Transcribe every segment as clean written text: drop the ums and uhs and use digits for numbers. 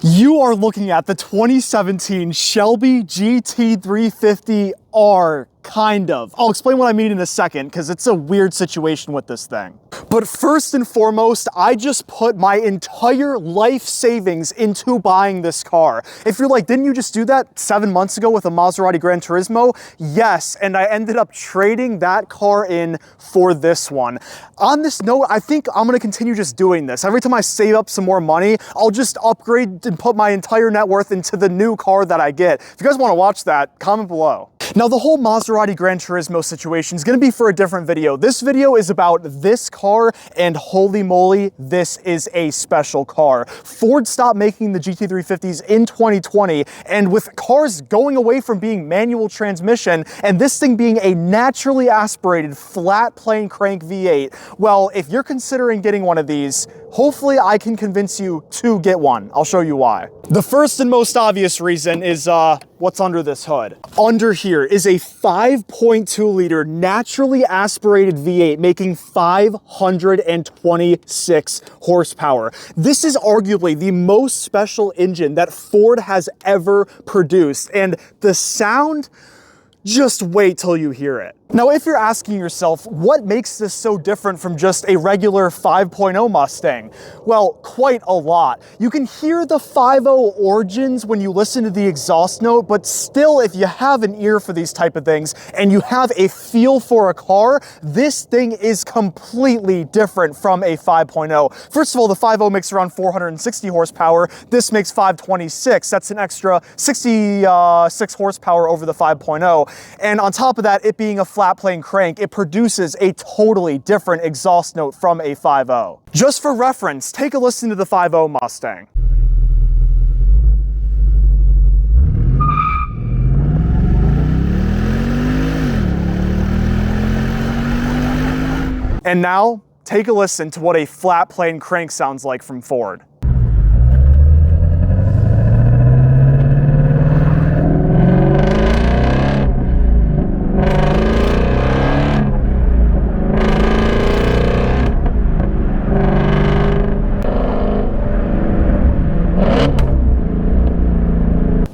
You are looking at the 2017 Shelby GT350R, kind of. I'll explain what I mean in a second because it's a weird situation with this thing. But first and foremost, I just put my entire life savings into buying this car. If you're like, didn't you just do that 7 months ago with a Maserati Gran Turismo? Yes, and I ended up trading that car in for this one. On this note, I think I'm gonna continue just doing this. Every time I save up some more money, I'll just upgrade and put my entire net worth into the new car that I get. If you guys wanna watch that, comment below. Now, the whole Maserati Gran Turismo situation is going to be for a different video. This video is about this car, and holy moly, this is a special car. Ford stopped making the GT350s in 2020, and with cars going away from being manual transmission and this thing being a naturally aspirated flat plane crank V8, well, if you're considering getting one of these, hopefully I can convince you to get one. I'll show you why. The first and most obvious reason is what's under this hood. Under here is a 5.2 liter naturally aspirated V8 making 526 horsepower. This is arguably the most special engine that Ford has ever produced, and the sound, just wait till you hear it. Now, if you're asking yourself, what makes this so different from just a regular 5.0 Mustang? Well, quite a lot. You can hear the 5.0 origins when you listen to the exhaust note, but still, if you have an ear for these type of things and you have a feel for a car, this thing is completely different from a 5.0. First of all, the 5.0 makes around 460 horsepower. This makes 526. That's an extra 66 horsepower over the 5.0. And on top of that, it being a flat plane crank, it produces a totally different exhaust note from a 5.0. Just for reference, take a listen to the 5.0 Mustang. And now, take a listen to what a flat plane crank sounds like from Ford.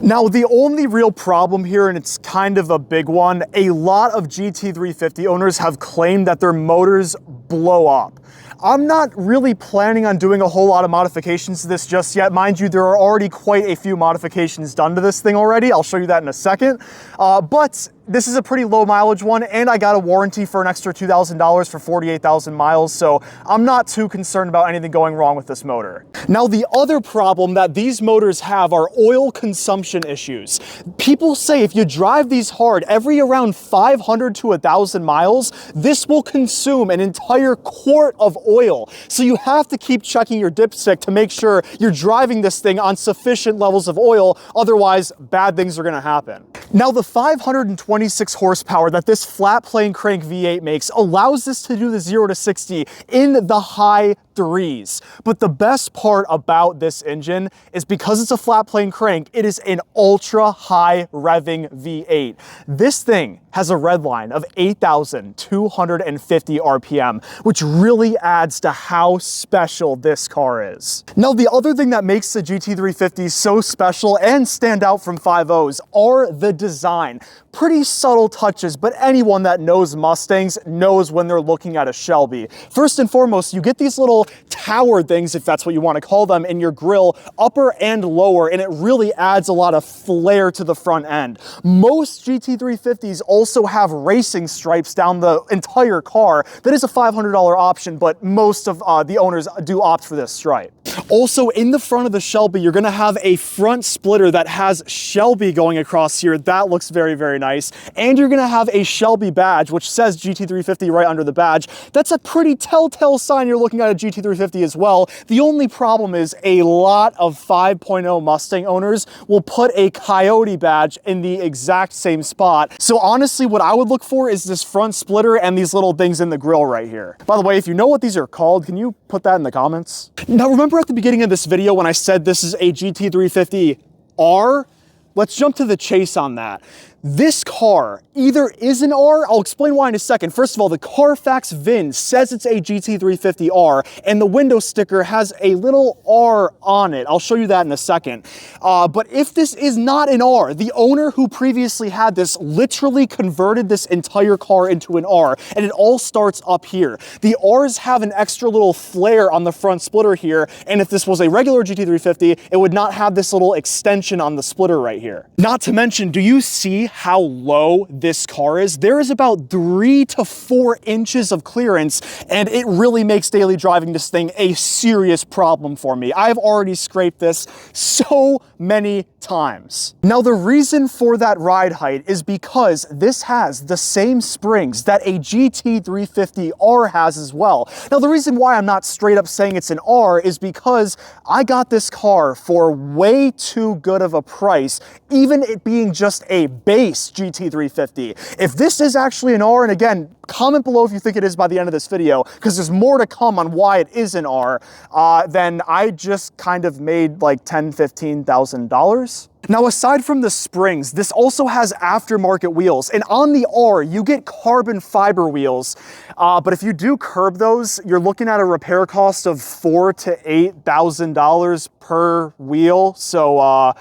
Now, the only real problem here, and it's kind of a big one, a lot of GT350 owners have claimed that their motors blow up. I'm not really planning on doing a whole lot of modifications to this just yet. Mind you, there are already quite a few modifications done to this thing already. I'll show you that in a second. But this is a pretty low mileage one, and I got a warranty for an extra $2,000 for 48,000 miles, so I'm not too concerned about anything going wrong with this motor. Now, the other problem that these motors have are oil consumption issues. People say if you drive these hard, every around 500 to 1,000 miles, this will consume an entire quart of oil. So you have to keep checking your dipstick to make sure you're driving this thing on sufficient levels of oil, otherwise bad things are gonna happen. Now, the 526 horsepower that this flat plane crank V8 makes allows this to do the 0 to 60 in the high 3s. But the best part about this engine is because it's a flat plane crank, it is an ultra high revving V8. This thing has a redline of 8,250 RPM, which really adds to how special this car is. Now, the other thing that makes the GT350 so special and stand out from 5.0s are the design. Pretty subtle touches, but anyone that knows Mustangs knows when they're looking at a Shelby. First and foremost, you get these little tower things, if that's what you want to call them, in your grille, upper and lower, and it really adds a lot of flair to the front end. Most GT350s also have racing stripes down the entire car. That is a $500 option, but most of the owners do opt for this stripe. Also, in the front of the Shelby, you're gonna have a front splitter that has Shelby going across here. That looks very, very nice. And you're gonna have a Shelby badge, which says GT350 right under the badge. That's a pretty telltale sign you're looking at a GT350 as well. The only problem is a lot of 5.0 Mustang owners will put a Coyote badge in the exact same spot. So honestly, what I would look for is this front splitter and these little things in the grille right here. By the way, if you know what these are called, can you put that in the comments? Now, remember at the beginning of this video when I said this is a GT350R? Let's jump to the chase on that. This car either is an R, I'll explain why in a second. First of all, the Carfax VIN says it's a GT350R, and the window sticker has a little R on it. I'll show you that in a second. But if this is not an R, the owner who previously had this literally converted this entire car into an R, and it all starts up here. The Rs have an extra little flare on the front splitter here, and if this was a regular GT350, it would not have this little extension on the splitter right here. Not to mention, do you see how low this car is? There is about 3 to 4 inches of clearance, and it really makes daily driving this thing a serious problem for me. I've already scraped this so many times. Now, the reason for that ride height is because this has the same springs that a GT350R has as well. Now, the reason why I'm not straight up saying it's an R is because I got this car for way too good of a price, even it being just a base GT350. If this is actually an R, and again, comment below if you think it is by the end of this video, because there's more to come on why it is an R, then I just kind of made like $10,000, $15,000. Now, aside from the springs, this also has aftermarket wheels, and on the R, you get carbon fiber wheels, but if you do curb those, you're looking at a repair cost of $4,000 to $8,000 per wheel, so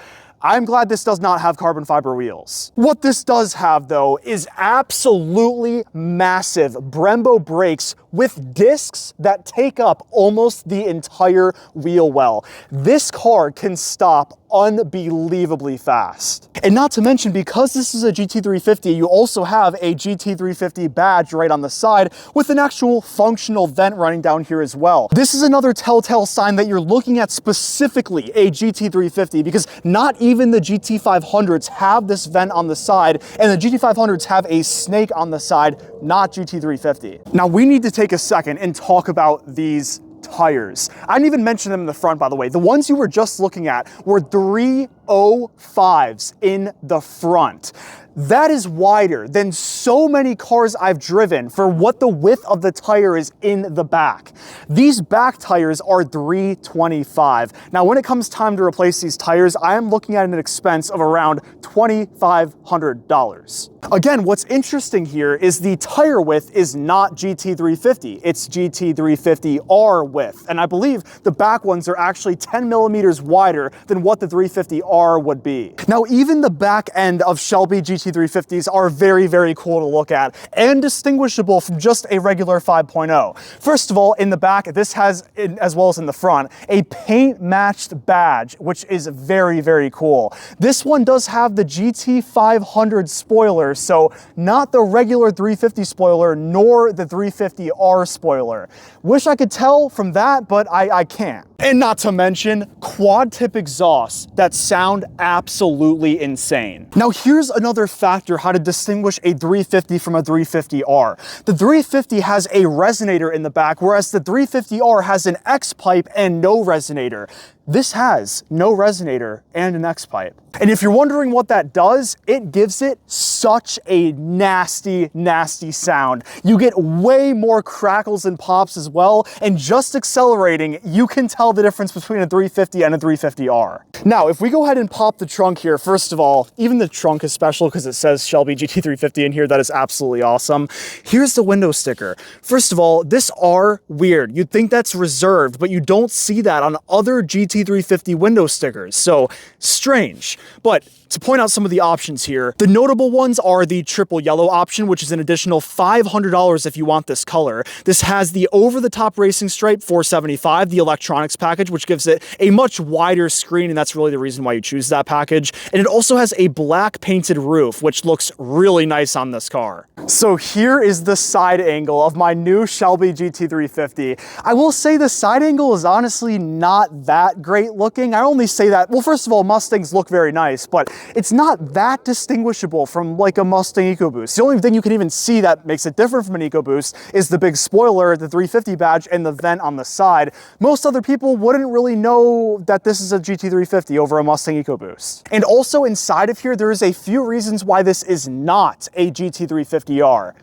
I'm glad this does not have carbon fiber wheels. What this does have, though, is absolutely massive Brembo brakes with discs that take up almost the entire wheel well. This car can stop unbelievably fast. And not to mention, because this is a GT350, you also have a GT350 badge right on the side with an actual functional vent running down here as well. This is another telltale sign that you're looking at specifically a GT350, because not even the GT500s have this vent on the side, and the GT500s have a snake on the side, not GT350. Now, we need to take a second and talk about these tires. I didn't even mention them in the front, by the way. The ones you were just looking at were 305s in the front. That is wider than so many cars I've driven for what the width of the tire is in the back. These back tires are 325. Now, when it comes time to replace these tires, I am looking at an expense of around $2,500. Again, what's interesting here is the tire width is not GT350, it's GT350R width. And I believe the back ones are actually 10 millimeters wider than what the 350R would be. Now, even the back end of Shelby GT350s are very, very cool to look at and distinguishable from just a regular 5.0. First of all, in the back, this has, as well as in the front, a paint-matched badge, which is very, very cool. This one does have the GT500 spoiler, so not the regular 350 spoiler, nor the 350R spoiler. Wish I could tell from that, but I can't. And not to mention, quad tip exhausts that sound absolutely insane. Now, here's another factor how to distinguish a 350 from a 350R. The 350 has a resonator in the back, whereas the 350R has an X-pipe and no resonator. This has no resonator and an X-pipe. And if you're wondering what that does, it gives it such a nasty, nasty sound. You get way more crackles and pops as well, and just accelerating, you can tell the difference between a 350 and a 350R. Now, if we go ahead and pop the trunk here, first of all, even the trunk is special because it says Shelby GT350 in here. That is absolutely awesome. Here's the window sticker. First of all, this R, weird. You'd think that's reserved, but you don't see that on other GT350 window stickers, so strange. But to point out some of the options here, the notable ones are the triple yellow option, which is an additional $500 if you want this color. This has the over-the-top racing stripe, $475, the electronics package, which gives it a much wider screen, and that's really the reason why you choose that package. And it also has a black painted roof, which looks really nice on this car. So here is the side angle of my new Shelby GT350. I will say the side angle is honestly not that great looking. I only say that, well, first of all, Mustangs look very nice, but it's not that distinguishable from like a Mustang EcoBoost. The only thing you can even see that makes it different from an EcoBoost is the big spoiler, the 350 badge, and the vent on the side. Most other people wouldn't really know that this is a GT350 over a Mustang EcoBoost. And also inside of here, there is a few reasons why this is not a GT350R.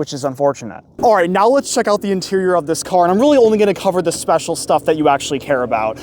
which is unfortunate. All right, now let's check out the interior of this car, and I'm really only gonna cover the special stuff that you actually care about.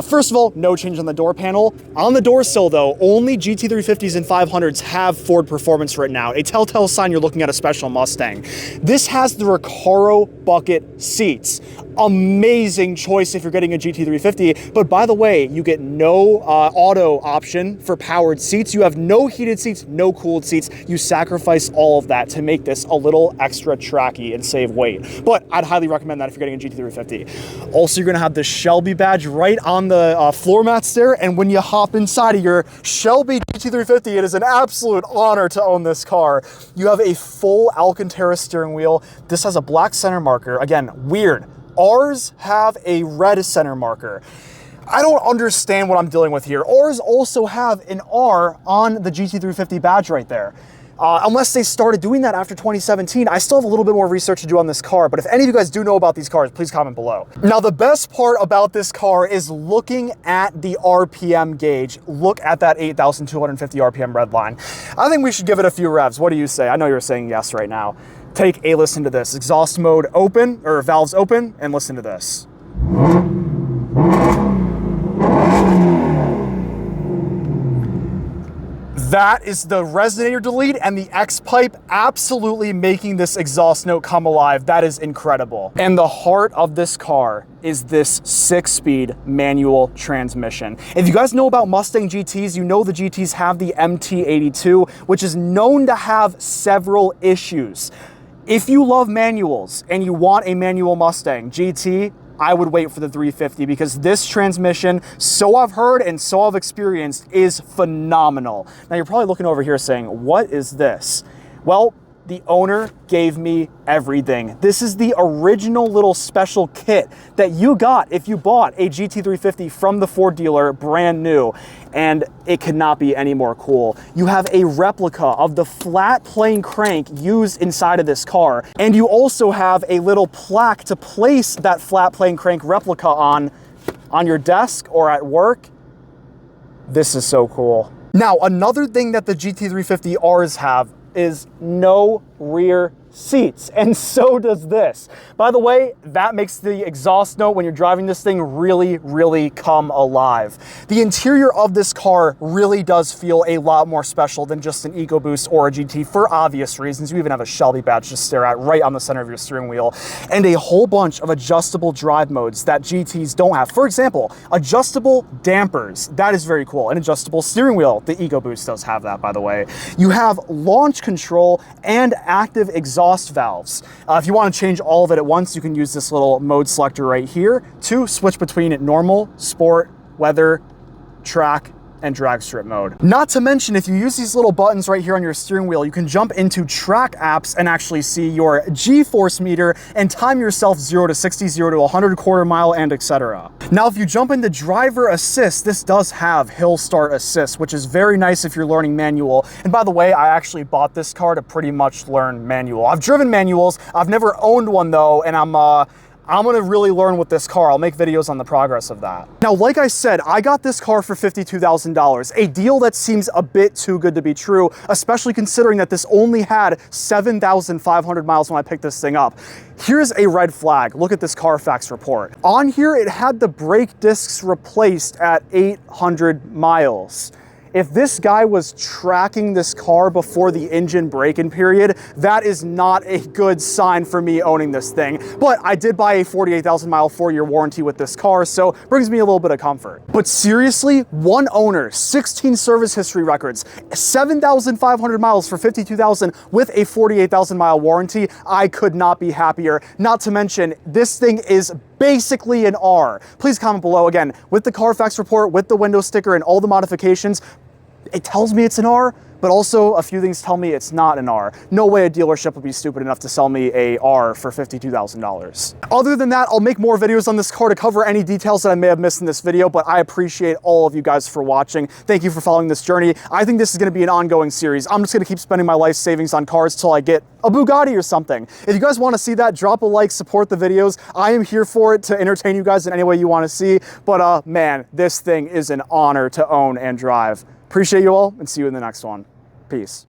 First of all, no change on the door panel. On the door sill though, only GT350s and 500s have Ford Performance written out, a telltale sign you're looking at a special Mustang. This has the Recaro bucket seats. Amazing choice if you're getting a GT350, but by the way, you get no auto option for powered seats. You have no heated seats, no cooled seats. You sacrifice all of that to make this a little extra tracky and save weight. But I'd highly recommend that if you're getting a GT350. Also, you're gonna have the Shelby badge right on the floor mats there, and when you hop inside of your Shelby GT350, it is an absolute honor to own this car. You have a full Alcantara steering wheel. This has a black center marker. Again, weird. Ours have a red center marker. I don't understand what I'm dealing with here. Ours also have an R on the GT350 badge right there. Unless they started doing that after 2017, I still have a little bit more research to do on this car, but if any of you guys do know about these cars, please comment below. Now, the best part about this car is looking at the RPM gauge. Look at that 8,250 RPM red line. I think we should give it a few revs. What do you say? I know you're saying yes right now. Take a listen to this. Exhaust mode open, or valves open, and listen to this. That is the resonator delete and the X-pipe absolutely making this exhaust note come alive. That is incredible. And the heart of this car is this 6-speed manual transmission. If you guys know about Mustang GTs, you know the GTs have the MT82, which is known to have several issues. If you love manuals and you want a manual Mustang GT, I would wait for the 350 because this transmission, so I've heard and so I've experienced, is phenomenal. Now you're probably looking over here saying, what is this? Well, the owner gave me everything. This is the original little special kit that you got if you bought a GT350 from the Ford dealer brand new, and it could not be any more cool. You have a replica of the flat plane crank used inside of this car, and you also have a little plaque to place that flat plane crank replica on your desk or at work. This is so cool. Now, another thing that the GT350Rs have is no rear seats, and so does this. By the way, that makes the exhaust note when you're driving this thing really, really come alive. The interior of this car really does feel a lot more special than just an EcoBoost or a GT for obvious reasons. You even have a Shelby badge to stare at right on the center of your steering wheel, and a whole bunch of adjustable drive modes that GTs don't have. For example, adjustable dampers. That is very cool. An adjustable steering wheel. The EcoBoost does have that, by the way. You have launch control and active exhaust valves. If you want to change all of it at once, you can use this little mode selector right here to switch between normal, sport, weather, track, and drag strip mode. Not to mention, if you use these little buttons right here on your steering wheel, you can jump into track apps and actually see your G-force meter and time yourself 0 to 60, 0 to 100 quarter mile, and etc. Now, if you jump into driver assist, this does have hill start assist, which is very nice if you're learning manual. And by the way, I actually bought this car to pretty much learn manual. I've driven manuals, I've never owned one though, and I'm gonna really learn with this car. I'll make videos on the progress of that. Now, like I said, I got this car for $52,000, a deal that seems a bit too good to be true, especially considering that this only had 7,500 miles when I picked this thing up. Here's a red flag. Look at this Carfax report. On here, it had the brake discs replaced at 800 miles. If this guy was tracking this car before the engine break-in period, that is not a good sign for me owning this thing. But I did buy a 48,000 mile 4-year warranty with this car, so brings me a little bit of comfort. But seriously, one owner, 16 service history records, 7,500 miles for $52,000 with a 48,000 mile warranty, I could not be happier. Not to mention, this thing is basically an R. Please comment below. Again, with the Carfax report, with the window sticker and all the modifications, it tells me it's an R, but also a few things tell me it's not an R. No way a dealership would be stupid enough to sell me a R for $52,000. Other than that, I'll make more videos on this car to cover any details that I may have missed in this video, but I appreciate all of you guys for watching. Thank you for following this journey. I think this is gonna be an ongoing series. I'm just gonna keep spending my life savings on cars till I get a Bugatti or something. If you guys wanna see that, drop a like, support the videos. I am here for it to entertain you guys in any way you wanna see, but man, this thing is an honor to own and drive. Appreciate you all, and see you in the next one. Peace.